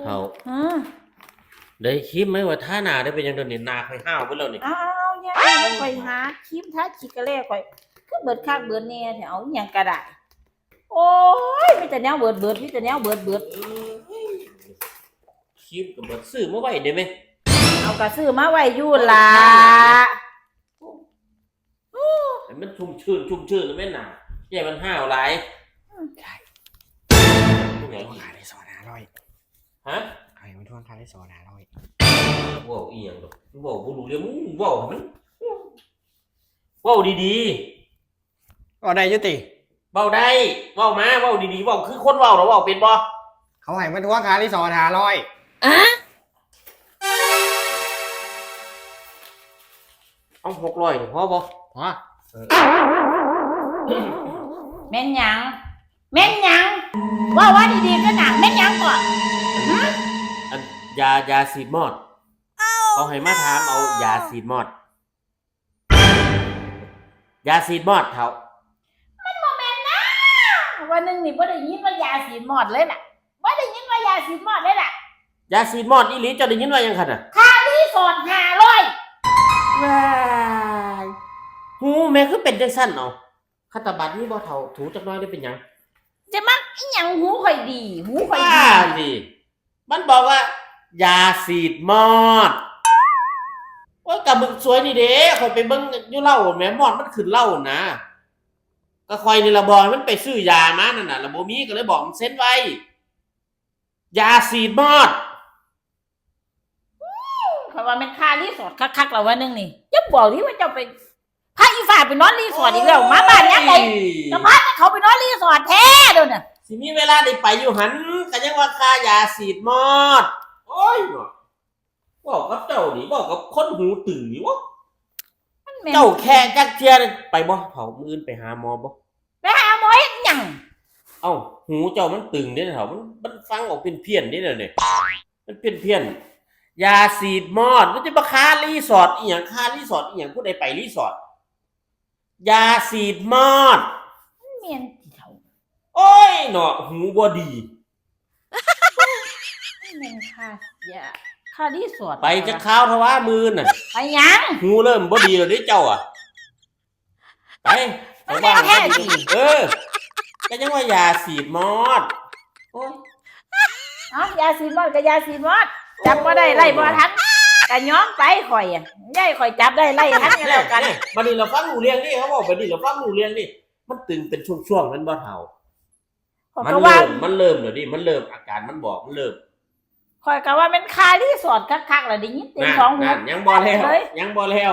เท่าอืมได้คลิปไหมว่าท่าหนาได้เป็นยังโดนนี่นาค่อยห้าวไปแล้วนี่เอาอย่าข่อยหาครีมทาขี้กะแลข่อยคือเบิดคักเบิดแน่แถวหยังก็ได้โอ้ยมีแต่แนวเบิดมีแต่แนวเบิดคลิปก็บ่ซื้อมาไว้ได้ไหมเอากระซื้อมาไว้อยู่ล่ะให้มันชุ่มชื่นแล้วแม่นน่ะแย่มันห้าวหลายทวงขายได้200ฮะไอ้มันทวงขายได้200ว้าวอีหยังดอกว้าวบ่รู้เรื่องมึงว้าวให้มันว้าวดีๆก็ได้ยุติเว้าได้เว้ามาเว้าดีๆเว้าคือคนเว้าเหรอเว้าเป็นบ่เขาให้มันทวงขายได้200อะเอา600นี่พอบ่พอแม่นหยังว่าดีๆก็หนังแม่นหยังก่อน อันยาสีดมอดเอาให้มาถามเอายาสีดมอดยาสีดมอดเท่ามันบ่แม่นนะวันนึงนี่บ่ได้ยินว่ายาสีมอดเลยล่ะบ่ได้ยินว่ายาสีมอดเลยล่ะยาสีดมอดอีหลีเจ้าได้ยินว่ายังคั่นน่ะค่ารีสอร์ท500ว้ายหูแม่คือเป็นจังซั่นเนาะคาตาบัดนี่บ่เท่าถูจักหน่อยได้เป็นหยังจะมักอีหยังหูข่อยดีดิมันบอกว่ายาสีดมอดโอ้ยกะมึกสวยนี่เด้ข่อยไปเบิ่งอยู่เหล้าแม่มอดมันขึ้นเหล้านะก็ข่อยนี่ล่ะบอกมันไปซื้อยามานั่นน่ะแล้วบ่มีก็เลยบอกมันเซ็นไว้ยาสีดมอดข่อยว่าแม่นค่ารีสอร์ทคักๆแล้ววันนึงนี่จะบอกที่ว่าเจ้าไปพาอีฝ่าไปนอนรีสอร์ทอีกแล้วมาบ้านยังไงจะพาเขาไปนอนรีสอร์ทแท้เด้อน่ะสิมีเวลาได้ไปอยู่หันก็ยังว่าค่ายาสีดมอดโอ้ยบอกกับเจ้านี่บอกกับคนหูตึงนี่วะเจ้าแค่จักเทียไปบ่เผามื้ออื่นไปหาหมอบ่ไปหาหมอเฮ็ดหยังเอ้าหูเจ้ามันตึงเด้เฒ่ามันฟังออกเป็นเพี้ยนเด้เนี่ยมันเพี้ยนยาสีดมอดมันจะมาค้ารีสอร์ทอีหยังค้ารีสอร์ทอีหยังผู้ใดไปรีสอร์ทยาสีดมอดเมียนเฒ่าโอ้ยเนาะหูบ่ดีแม่นค่ารีสอร์ทไปจะข้าวทว่ามือน่ะไปหยังหูเริ่มบ่ดีแล้วเด้เจ้าอ่ะไปบ้านก็ยังว่ายาสีดมอดโอ้ยยาสีดมอดก็ยาสีดมอดจับบ่ได้ไล่บ่ทันก็ย้อมไปข่อยยายข่อยจับได้ไล่ทันแล้วกันบัดนี้เราฟังหูเรียงนี่เขาบอกบัดนี้เราฟังหูเรียงนี่มันตึงเป็นช่วงๆมันบ่เฒ่ามันเริ่มแล้วดิมันเริ่มอาการมันบอกมันเริ่มข่อยก็ว่าเป็นคารีสอร์ทคักๆแล้วได้ยินเต็ม2หูยังบ่แล้ว